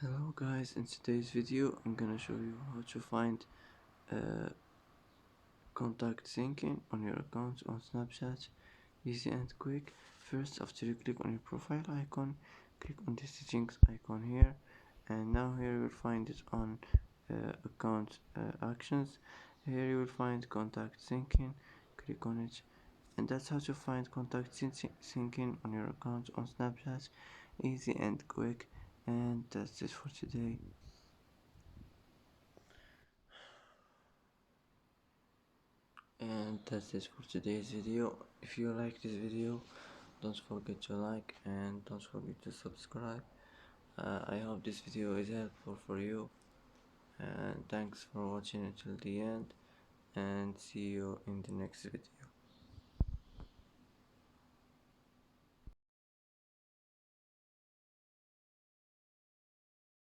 Hello guys, in today's video I'm gonna show you how to find uh, contact syncing on your account on Snapchat. Easy and quick. First, after you click on your profile icon, click on the settings icon here, and now here you will find it on account actions. Here you will find contact syncing. Click on it, and that's how to find contact syncing on your account on Snapchat. Easy and quick, and that's it for today. And that's it for today's video. If you like this video, don't forget to like and don't forget to subscribe. I hope this video is helpful for you, and thanks for watching until the end, and see you in the next video.